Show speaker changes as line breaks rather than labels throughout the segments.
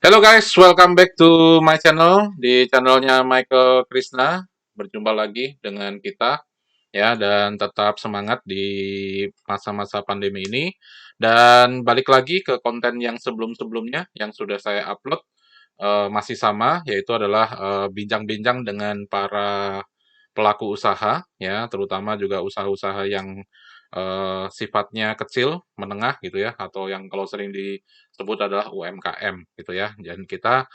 Hello guys, welcome back to my channel, di channelnya Michael Krishna. Berjumpa lagi dengan kita ya, dan tetap semangat di masa-masa pandemi ini. Dan balik lagi ke konten yang sebelum-sebelumnya yang sudah saya upload, masih sama, yaitu adalah bincang-bincang dengan para pelaku usaha ya, terutama juga usaha-usaha yang sifatnya kecil, menengah gitu ya, atau yang kalau sering disebut adalah UMKM gitu ya. Dan kita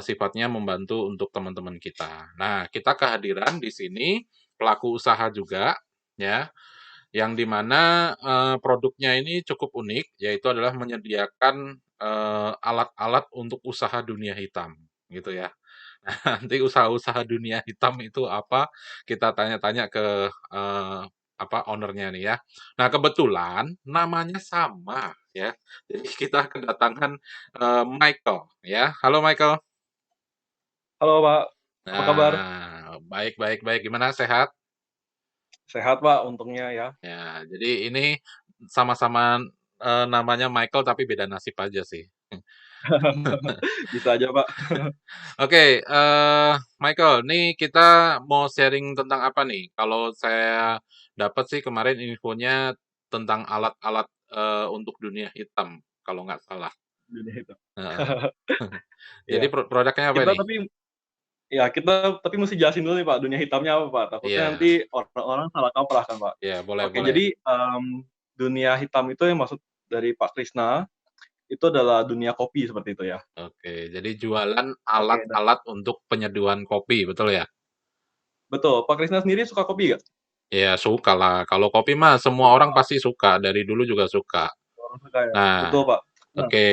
sifatnya membantu untuk teman-teman kita. Nah, kita kehadiran di sini pelaku usaha juga ya, yang dimana produknya ini cukup unik, yaitu adalah menyediakan alat-alat untuk usaha dunia hitam gitu ya. Nah, nanti usaha-usaha dunia hitam itu apa, kita tanya-tanya ke apa ownernya nih ya. Nah, kebetulan namanya sama ya. Jadi kita kedatangan Michael ya. Halo Michael.
Halo Pak, apa kabar?
Nah, baik baik baik. Gimana, sehat?
Sehat Pak, untungnya ya.
Ya, jadi ini sama-sama namanya Michael tapi beda nasib aja sih.
Bisa aja Pak.
Oke, Michael, nih kita mau sharing tentang apa nih? Kalau saya dapat sih kemarin infonya tentang alat-alat untuk dunia hitam, kalau nggak salah.
Dunia hitam.
Heeh. Jadi
Iya,
produknya apa
kita
nih?
tapi kita mesti jelasin dulu nih Pak, dunia hitamnya apa Pak? Takutnya nanti
Iya,
orang-orang salah kaprah kan Pak.
iya boleh
Oke,
boleh.
jadi, dunia hitam itu yang maksud dari Pak Krisna, itu adalah dunia kopi seperti itu ya.
Oke, jadi jualan
Oke,
alat-alat untuk penyeduhan kopi, betul ya?
betul. Pak Krisna sendiri suka kopi nggak?
Ya suka lah. Kalau kopi mah semua orang
Suka,
pasti suka. Dari dulu juga suka.
orang suka ya?
Nah,
Betul Pak. Nah,
oke.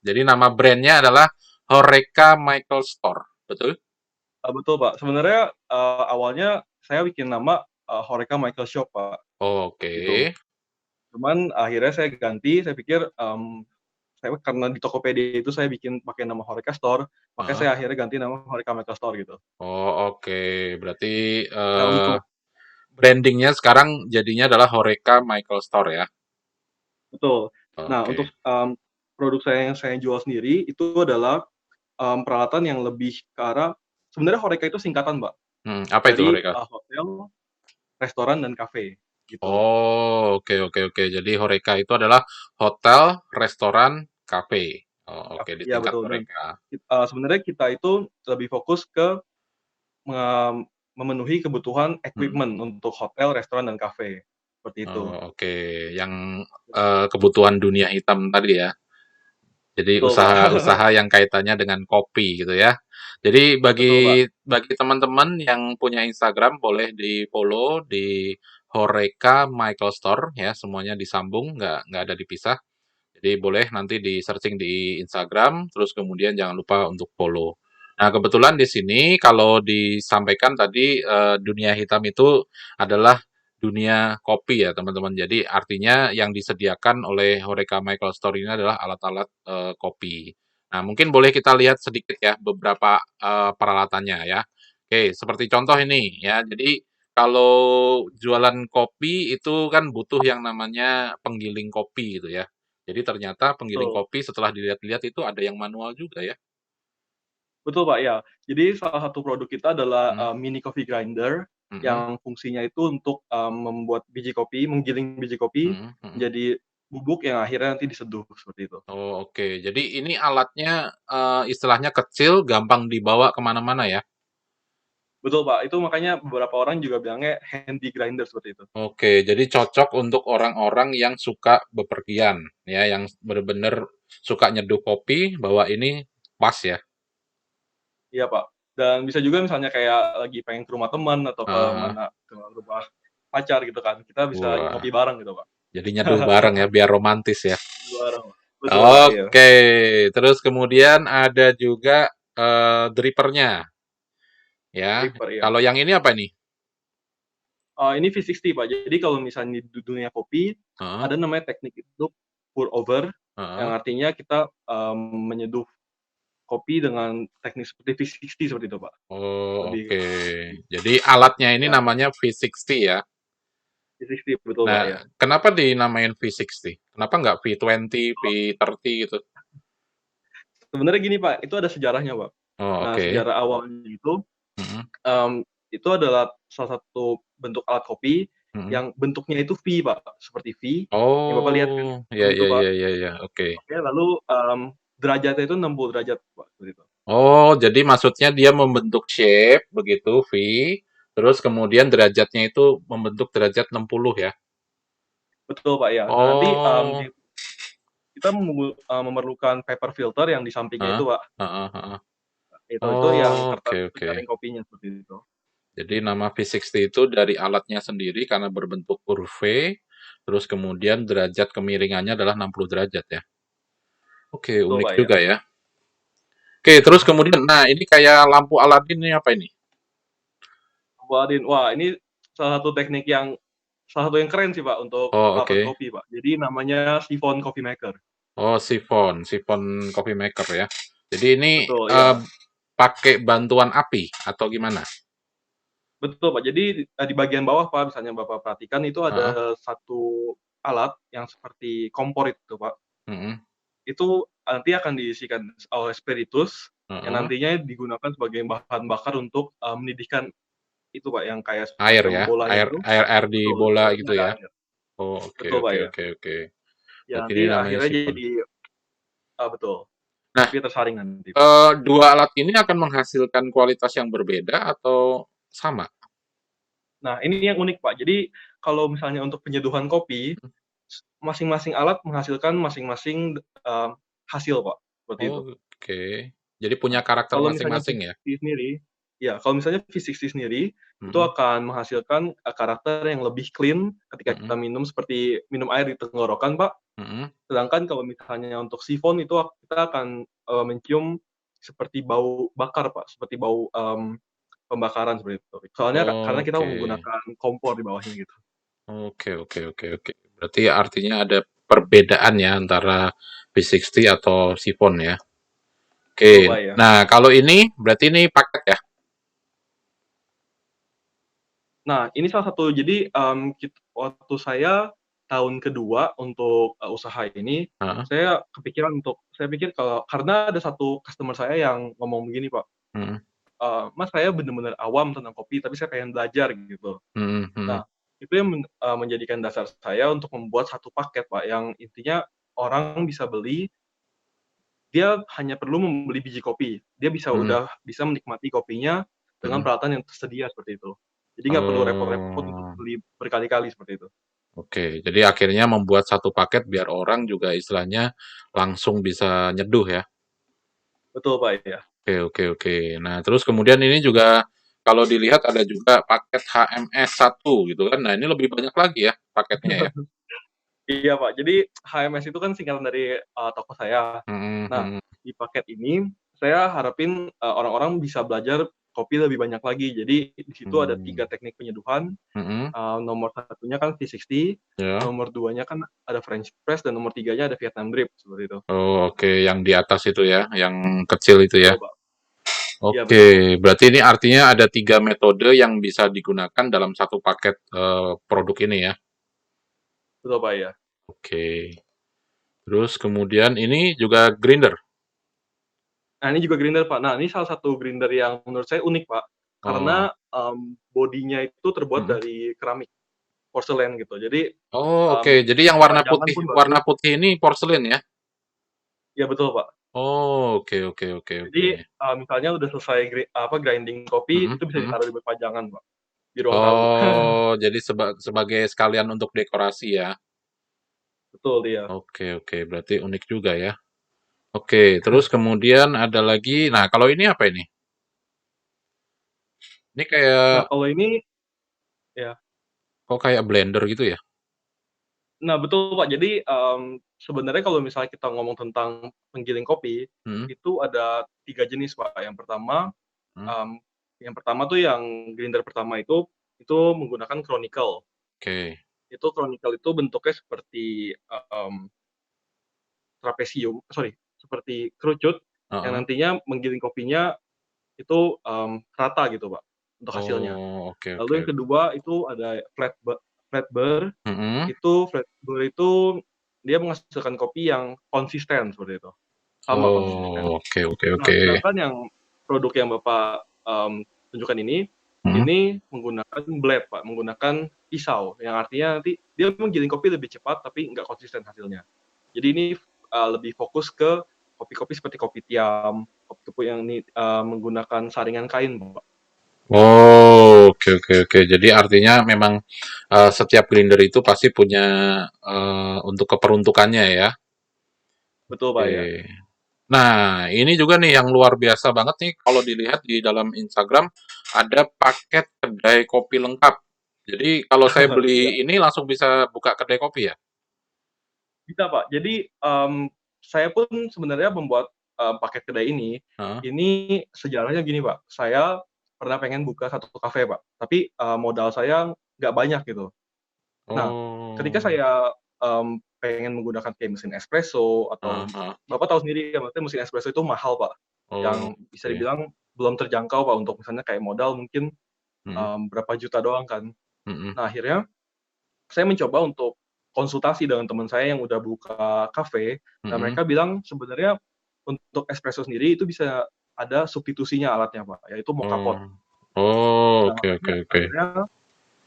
Jadi nama brandnya adalah Horeca Michael Store, betul?
betul Pak. Sebenarnya, awalnya saya bikin nama, Horeca Michael Shop Pak,
Oke.
gitu. Cuman akhirnya saya ganti, saya pikir, saya karena di Tokopedia itu saya bikin pakai nama Horeca Store, makanya
Heeh.
saya akhirnya ganti nama Horeca Metal Store gitu.
Oh, oke. Berarti
Nah untuk
brandingnya sekarang jadinya adalah Horeca Michael Store ya?
betul. Nah
Oke.
untuk, produk saya yang saya jual sendiri itu adalah, peralatan yang lebih ke arah sebenarnya Horeca itu singkatan, Mbak,
Apa itu
dari,
Horeca?
hotel, restoran, dan kafe, gitu.
Oh, oke oke oke. Jadi Horeca itu adalah hotel, restoran, kafe. Oh, oke,
Iya
disingkat
betul dan
Horeca.
sebenarnya kita itu lebih fokus ke memenuhi kebutuhan
Mhm.
equipment untuk hotel, restoran, dan kafe, seperti itu.
Oh, oke. Yang kebutuhan dunia hitam tadi ya? Jadi
Betul, Pak.
usaha-usaha yang kaitannya dengan kopi gitu ya. Jadi
Betul, Pak.
bagi teman-teman yang punya Instagram boleh di-follow di Horeca Michael Store ya, semuanya disambung, nggak ada dipisah. Jadi boleh nanti di-searching di Instagram, terus kemudian jangan lupa untuk follow. Nah, kebetulan di sini kalau disampaikan tadi dunia hitam itu adalah dunia kopi ya, teman-teman. Jadi artinya yang disediakan oleh Horeca Michael Store ini adalah alat-alat kopi. Nah, mungkin boleh kita lihat sedikit ya beberapa peralatannya ya. Oke, seperti contoh ini ya. Jadi kalau jualan kopi itu kan butuh yang namanya penggiling kopi gitu ya. Jadi ternyata penggiling
Betul.
kopi setelah dilihat-lihat itu ada yang manual juga ya?
Betul, Pak, ya. Jadi salah satu produk kita adalah,
Mhm
mini coffee grinder
mhm
yang fungsinya itu untuk, membuat biji kopi, menggiling biji kopi
mhm mhm.
menjadi bubuk yang akhirnya nanti diseduh, seperti itu.
Oh, oke. Jadi ini alatnya, istilahnya kecil, gampang dibawa kemana mana ya?
Betul, Pak, itu makanya beberapa orang juga bilangnya handy grinder seperti itu.
Oke, jadi cocok untuk orang-orang yang suka bepergian ya, yang bener-bener suka nyeduh kopi, bawa ini pas ya?
Iya, Pak, dan bisa juga misalnya kayak lagi pengen ke rumah teman atau ke
Heeh.
mana, ke rumah pacar gitu kan, kita bisa
Wah,
ngopi bareng gitu, Pak.
jadi nyeduh bareng ya, biar romantis ya?
Bareng, Pak. Betul, Pak, iya.
Oke, terus kemudian ada juga, drippernya ya.
Dripper, iya.
Kalau yang ini apa nih?
Ini V60, Pak. Jadi kalau misalnya di dunia kopi,
Heeh
ada namanya teknik itu pour over, yang
heeh.
artinya kita, menyeduh kopi dengan teknik seperti V60 seperti itu, Pak.
Oh,
Lebih
oke. Jadi alatnya ini
ya,
namanya V60 ya.
V60 betul, Pak,
Nah,
ya.
kenapa dinamain V60? Kenapa nggak V20, V30 gitu?
Sebenarnya gini Pak, itu ada sejarahnya Pak.
Oh,
Nah,
oke.
sejarah awalnya
Mhm,
itu adalah salah satu bentuk alat kopi
mhm.
yang bentuknya itu V Pak, seperti V, yang Bapak lihat kan,
Oh, ya
seperti itu
ya
Pak.
ya ya ya, oke.
Oke, lalu, derajatnya itu 60 derajat Pak, seperti itu.
Oh, jadi maksudnya dia membentuk shape begitu, V, terus kemudian derajatnya itu membentuk derajat 60 ya?
Betul Pak, ya. Nah nanti,
Oh,
kita memerlukan paper filter yang di sampingnya
heeh,
itu Pak,
heeh heeh.
itu yang
Oh,
kertas
oke oke.
penyaring kopinya, seperti itu.
Jadi nama V60 itu dari alatnya sendiri karena berbentuk huruf V, terus kemudian derajat kemiringannya adalah 60 derajat ya? Oke,
Betul
unik
Pak, ya.
juga ya. Oke, terus kemudian, nah ini kayak lampu Aladin ini apa ini?
Warin, wah ini salah satu yang keren sih Pak untuk
Oh,
peralatan
oke.
kopi Pak. Jadi namanya Siphon Coffee Maker.
Oh, sifon coffee maker ya. Jadi ini
Betul, iya.
pakai bantuan api atau gimana?
Betul, Pak. Jadi, di bagian bawah, Pak, misalnya Bapak perhatikan itu
Heeh,
ada satu alat yang seperti kompor itu, Pak.
mhm,
Itu nanti akan diisikan oleh spiritus yang
heeh.
nantinya digunakan sebagai bahan bakar untuk, mendidihkan itu, Pak, yang kayak
Air
semacam
ya,
bolanya
air
itu.
air air di
Betul, di
bola
dalamnya
gitu
ada
ya?
air.
Oh, oke
Betul, Pak,
oke
ya.
oke oke.
Ya
Berarti
nanti
ini namanya
akhirnya
sifon.
jadi betul,
Nah,
kopi tersaring nanti, Pak.
2 alat ini akan menghasilkan kualitas yang berbeda atau sama?
Nah, ini yang unik, Pak. Jadi, kalau misalnya untuk penyeduhan kopi,
Mhm.
masing-masing alat menghasilkan masing-masing, hasil, Pak, seperti itu.
Oke. Jadi punya
Nah,
karakter
kalau misalnya
masing-masing ya?
V60 sendiri ya, kalau misalnya V60 sendiri, itu
Mhm,
akan menghasilkan, karakter yang lebih clean ketika kita
mhm,
minum seperti minum air di tenggorokan, Pak.
mhm.
Sedangkan kalau misalnya untuk sifon itu kita akan, mencium seperti bau bakar, Pak, seperti bau, pembakaran seperti itu. Soalnya karena kita
Oke.
menggunakan kompor di bawahnya gitu.
Oke oke oke oke. Berarti artinya ada perbedaan ya antara V60 atau sifon ya? Oke.
Betul, Pak, ya.
Nah, kalau ini berarti ini paket ya?
Nah, ini salah satu jadi, waktu saya tahun kedua untuk, usaha ini,
Heeh,
saya pikir kalau karena ada satu customer saya yang ngomong begini, Pak,
mhm,
"Mas, saya bener-bener awam tentang kopi, tapi saya pengen belajar," gitu.
mhm mhm.
Nah, itu yang menjadikan dasar saya untuk membuat satu paket, Pak, yang intinya orang bisa beli, dia hanya perlu membeli biji kopi. Dia
Mhm
bisa menikmati kopinya dengan
mhm.
peralatan yang tersedia seperti itu. Jadi nggak perlu repot-repot untuk
Oh,
beli berkali-kali seperti itu.
oke. Jadi akhirnya membuat satu paket biar orang juga istilahnya langsung bisa nyeduh ya?
Betul, Pak, ya.
Oke oke oke. Nah, terus kemudian ini juga kalau dilihat ada juga paket HMS 1 gitu kan. Nah, ini lebih banyak lagi ya paketnya ya?
Iya, Pak. Jadi HMS itu kan singkatan dari, toko saya.
Mhm
Nah,
mhm
di paket ini saya harapin, orang-orang bisa belajar kopi lebih banyak lagi. Jadi di situ ada 3
mhm.
teknik penyeduhan,
Mhm,
nomor satunya kan V60,
ya.
nomor 2-nya kan ada French press, dan nomor 3-nya ada Vietnam drip, seperti itu.
Oh, oke, yang di atas itu ya, yang kecil itu ya.
Betul, Pak. Iya,
Oke,
betul.
berarti ini artinya ada 3 metode yang bisa digunakan dalam satu paket, produk ini ya?
Betul, Pak, ya.
Oke. Terus kemudian ini juga grinder?
Nah, ini juga grinder, Pak. Nah, ini salah satu grinder yang menurut saya unik, Pak.
Oh,
Karena, bodinya itu terbuat
mhm.
dari keramik, porselen gitu. Jadi,
Oh, oke, jadi yang
kepajangan pun
warna
bagus.
putih ini porselin ya?
Iya, betul, Pak.
Oh, oke oke oke oke.
Jadi, misalnya udah selesai grinding kopi,
Mhm
itu bisa
mhm.
ditaruh di pajangan, Pak, di ruang tamu.
Oh, jadi sebagai sekalian untuk dekorasi ya?
Betul, iya.
Oke oke, berarti unik juga ya. Oke, terus kemudian ada lagi, nah kalau ini apa ini? Ini
Nah,
kayak,
kalau ini ya,
kok kayak blender gitu ya?
nah betul, Pak. Jadi, sebenarnya kalau misalnya kita ngomong tentang penggiling kopi,
Mhm,
itu ada 3 jenis, Pak.
mhm,
Mmm, yang pertama tuh yang grinder pertama itu menggunakan chronicle.
oke,
Itu chronicle itu bentuknya seperti, seperti kerucut yang
heeh.
nantinya menggiling kopinya itu, rata gitu, Pak, untuk hasilnya.
Oh, oke
Lalu
oke
yang
oke.
kedua itu ada flat burr,
Mhm,
itu flat burr itu dia menghasilkan kopi yang konsisten seperti itu. sama konsisten.
Oh, oke oke
Nah,
oke.
sedangkan yang produk yang Bapak, tunjukkan
Mhm.
ini menggunakan blade, Pak, menggunakan pisau, yang artinya nanti dia menggiling kopi lebih cepat, tapi nggak konsisten hasilnya. Jadi ini, lebih fokus ke kopi-kopi seperti kopi tiam, kopi-kopi yang menggunakan saringan kain, Pak.
Oh, oke oke oke. Jadi artinya memang, setiap grinder itu pasti punya, untuk keperuntukannya ya?
Betul, Pak, ya.
Oke. Nah, ini juga nih yang luar biasa banget nih kalau dilihat di dalam Instagram, ada paket kedai kopi lengkap. Jadi kalau saya
Iya,
beli ini langsung bisa buka kedai kopi ya?
bisa, Pak. Jadi, saya pun sebenarnya membuat, paket kedai
Heeh.
ini sejarahnya gini, Pak, saya pernah pengen buka satu kafe, Pak, tapi, modal saya nggak banyak gitu. Nah, ketika
Oh.
saya, pengen menggunakan kayak mesin espresso
Heeh
atau
heeh.
Bapak tahu sendiri ya, maksudnya mesin espresso itu mahal, Pak, yang bisa
Oke.
dibilang belum terjangkau, Pak, untuk misalnya kayak modal mungkin,
Mhm.
berapa juta doang kan.
Mhm.
Nah, akhirnya saya mencoba untuk konsultasi dengan teman saya yang udah buka kafe, dan
Mhm.
mereka bilang sebenarnya untuk espresso sendiri itu bisa ada substitusinya alatnya, Pak, yaitu moka pot.
Oh. Oh,
Nah,
oke oke
makanya
oke.
akhirnya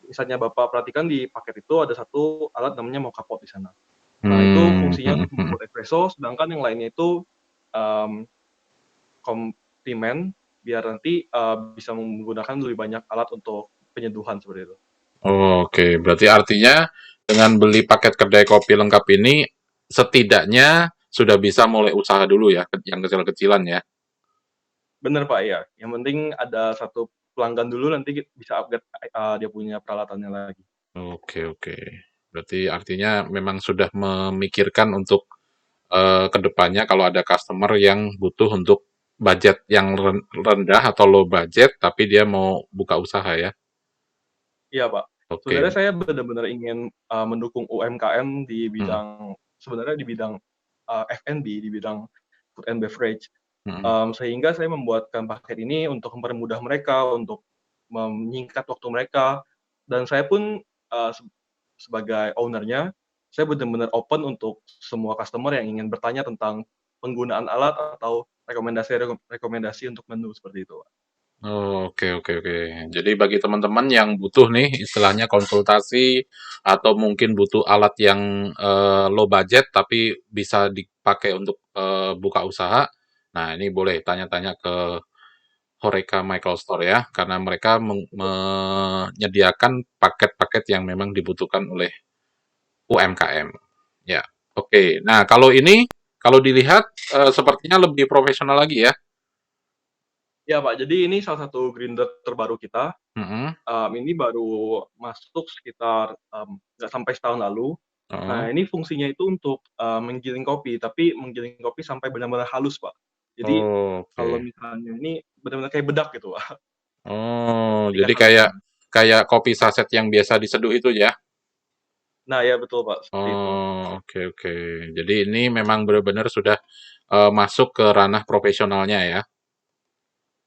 misalnya Bapak perhatikan di paket itu ada satu alat namanya moka pot di sana. Nah, itu
Mmm,
fungsinya
mhm
untuk
mhm.
membuat espresso, sedangkan yang lainnya itu, mmm, komplimen biar nanti, bisa menggunakan lebih banyak alat untuk penyeduhan seperti itu.
Oke, berarti artinya dengan beli paket kedai kopi lengkap ini, setidaknya sudah bisa mulai usaha dulu ya, yang kecil-kecilan ya?
Bener, Pak, iya. Yang penting ada satu pelanggan dulu nanti bisa upgrade, dia punya peralatannya lagi.
Oke oke. Berarti artinya memang sudah memikirkan untuk, ke depannya kalau ada customer yang butuh untuk budget yang rendah atau low budget, tapi dia mau buka usaha ya?
Iya, Pak.
Oke.
Sebenarnya saya benar-benar ingin, mendukung UMKM di
Mhm
bidang sebenarnya di bidang, F&B, di bidang food and beverage.
mhm.
Sehingga saya membuatkan paket ini untuk mempermudah mereka, untuk menyingkat waktu mereka, dan saya pun, sebagai owner-nya, saya benar-benar open untuk semua customer yang ingin bertanya tentang penggunaan alat atau rekomendasi untuk menu seperti itu, Pak.
Oh, oke oke oke. Jadi bagi teman-teman yang butuh nih istilahnya konsultasi atau mungkin butuh alat yang, low budget tapi bisa dipakai untuk, buka usaha, nah ini boleh tanya-tanya ke Horeca Michael Store ya, karena mereka menyediakan paket-paket yang memang dibutuhkan oleh UMKM. Ya, oke. Nah kalau ini, kalau dilihat, sepertinya lebih profesional lagi ya?
Iya, Pak, jadi ini salah satu grinder terbaru kita,
Mhm,
ini baru masuk sekitar, nggak sampai setahun lalu.
heeh.
Nah, ini fungsinya itu untuk, menggiling kopi, tapi menggiling kopi sampai benar-benar halus, Pak. Jadi, kalau
Oke.
misalnya ini benar-benar kayak bedak gitu, Pak,
Oh,
tingkat
jadi kayak
halusnya.
kayak kopi saset yang biasa diseduh itu ya?
Nah, ya betul, Pak, seperti itu.
Oh, oke oke. Jadi ini memang benar-benar sudah, masuk ke ranah profesionalnya ya?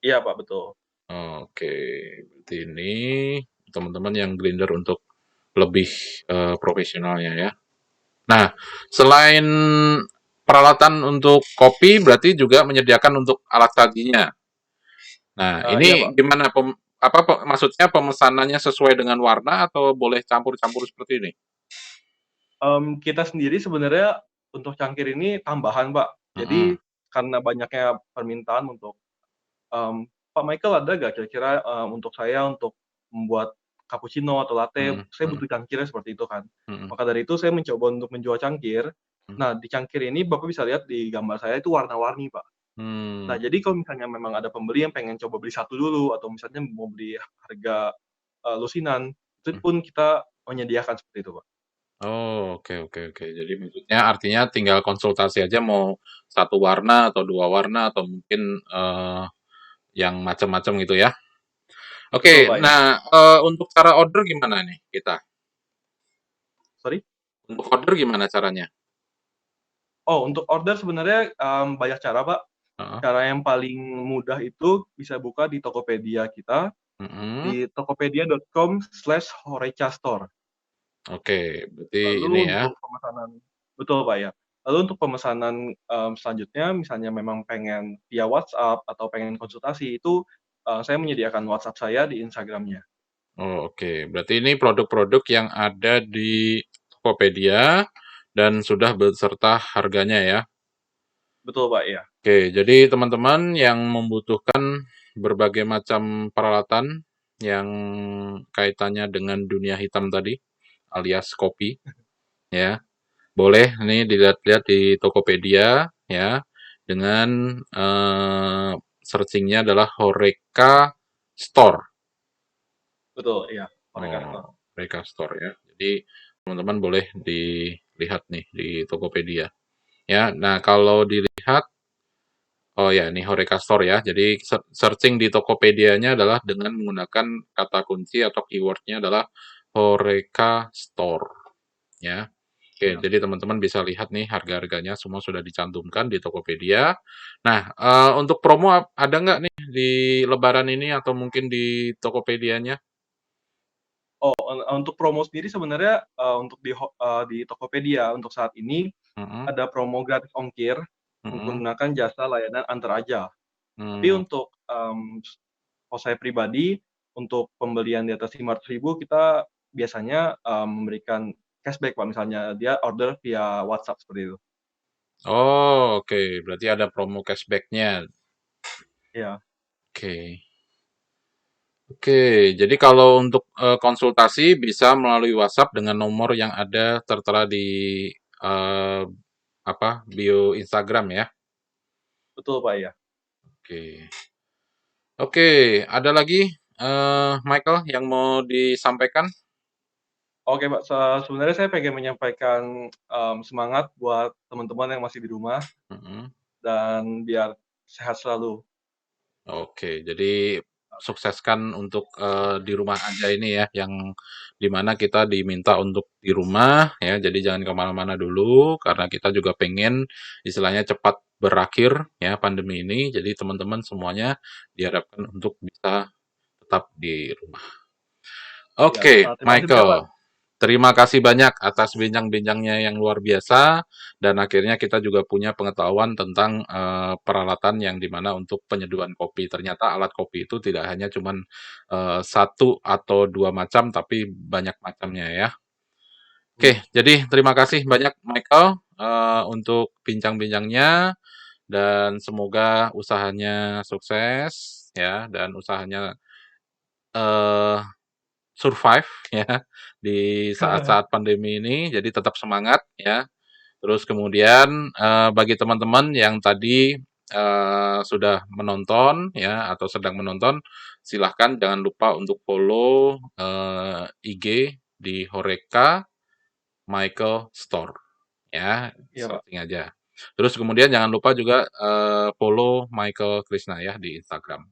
Iya, Pak, betul.
Oke, berarti ini teman-teman yang grinder untuk lebih, profesionalnya ya. Nah, selain peralatan untuk kopi berarti juga menyediakan untuk alat sajinya. Nah,
Iya,
ini
Pak.
gimana maksudnya pemesanannya sesuai dengan warna atau boleh campur-campur seperti ini?
Kita sendiri sebenarnya untuk cangkir ini tambahan, Pak.
Mhm,
Jadi, karena banyaknya permintaan untuk "Pak Michael ada nggak kira-kira, untuk saya untuk membuat cappuccino atau latte,
mhm
saya
mhm
butuh cangkirnya," seperti itu kan.
mhm
Maka dari itu saya mencoba untuk menjual cangkir.
mhm.
Nah, di cangkir ini Bapak bisa lihat di gambar saya itu warna-warni, Pak. Nah,
Mmm,
jadi kalau misalnya memang ada pembeli yang pengen coba beli satu dulu atau misalnya mau beli harga, lusinan, itu
mhm.
pun kita menyediakan seperti itu, Pak.
Oh, oke oke oke. Jadi maksudnya artinya tinggal konsultasi aja mau satu warna atau 2 warna atau mungkin, yang macam-macam gitu ya?
Betul,
Oke,
Pak, ya.
nah, untuk cara order gimana nih kita?
Sorry?
Untuk order gimana caranya?
Oh, untuk order sebenarnya, banyak cara, Pak.
Heeh,
Cara yang paling mudah itu bisa buka di Tokopedia kita,
mhm.
di tokopedia.com/horecastore.
Oke, berarti ini
Lalu
ya,
untuk pemesanan betul, Pak, ya. Lalu untuk pemesanan, selanjutnya misalnya memang pengen via WhatsApp atau pengen konsultasi itu, saya menyediakan WhatsApp saya di Instagram-nya.
Oh, oke. Berarti ini produk-produk yang ada di Tokopedia dan sudah beserta harganya ya?
Betul, Pak, iya.
Oke, jadi teman-teman yang membutuhkan berbagai macam peralatan yang kaitannya dengan dunia hitam tadi, alias kopi, ya, boleh nih dilihat-lihat di Tokopedia, ya, dengan searchingnya adalah Horeca Store.
Betul, iya, Horeca
Oh,
Store.
Horeca Store ya. Jadi teman-teman boleh dilihat nih di Tokopedia. Ya, nah kalau dilihat oh ya, ini Horeca Store ya. Jadi searching di Tokopedia-nya adalah dengan menggunakan kata kunci atau keyword-nya adalah Horeca Store ya. Oke,
Iya.
jadi teman-teman bisa lihat nih harga-harganya semua sudah dicantumkan di Tokopedia. Nah, untuk promo ada nggak nih di Lebaran ini atau mungkin di Tokopedia-nya?
Oh, untuk promo sendiri sebenarnya, untuk di Tokopedia untuk saat ini
Mhm,
ada promo gratis ongkir
mhm,
menggunakan jasa layanan antar aja. Tapi
mmm.
untuk, kalau saya pribadi, untuk pembelian di atas 500.000 kita biasanya, memberikan cashback, Pak, misalnya dia order via WhatsApp seperti itu.
Oh, oke, berarti ada promo cashback-nya.
Iya,
Oke. Oke, jadi kalau untuk, konsultasi bisa melalui WhatsApp dengan nomor yang ada tertera di, eee, apa, bio Instagram ya?
betul, Pak, iya.
Oke. Oke, ada lagi, Michael yang mau disampaikan?
Oke, Pak, sebenarnya saya pengen menyampaikan, semangat buat teman-teman yang masih di rumah
Mhm.
dan biar sehat selalu.
Oke, jadi sukseskan untuk, di rumah aja ini ya, yang dimana kita diminta untuk di rumah ya, jadi jangan kemana-mana dulu, karena kita juga pengen istilahnya cepat berakhir ya pandemi ini, jadi teman-teman semuanya diharapkan untuk bisa tetap di rumah.
Iya,
Oke,
terima kasih banyak, Pak.
Michael. Terima kasih banyak atas bincang-bincangnya yang luar biasa dan akhirnya kita juga punya pengetahuan tentang peralatan yang dimana untuk penyeduhan kopi. Ternyata alat kopi itu tidak hanya cuman satu atau dua macam, tapi banyak macamnya ya. Oke,
Iya.
jadi terima kasih banyak Michael untuk bincang-bincangnya dan semoga usahanya sukses ya dan usahanya eh, survive ya di saat-saat pandemi ini, jadi tetap semangat ya. Terus kemudian, bagi teman-teman yang tadi, sudah menonton ya atau sedang menonton, silahkan jangan lupa untuk follow, IG di Horeca Michael Store ya,
Iya, Pak.
searching aja. Terus kemudian jangan lupa juga, follow Michael Krisna ya di Instagram.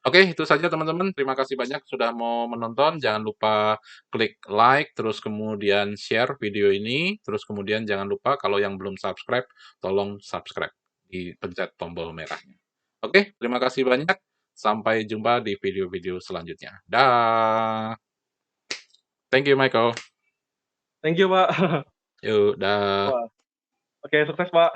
Oke, itu saja teman-teman. Terima kasih banyak sudah mau menonton. Jangan lupa klik like, terus kemudian share video ini, terus kemudian jangan lupa kalau yang belum subscribe, tolong subscribe. Dipencet tombol merahnya. Oke, terima kasih banyak. Sampai jumpa di video-video selanjutnya. Dah. Thank you, Michael.
Thank you, Pak.
Yuk, dah.
Wah, oke, sukses, Pak.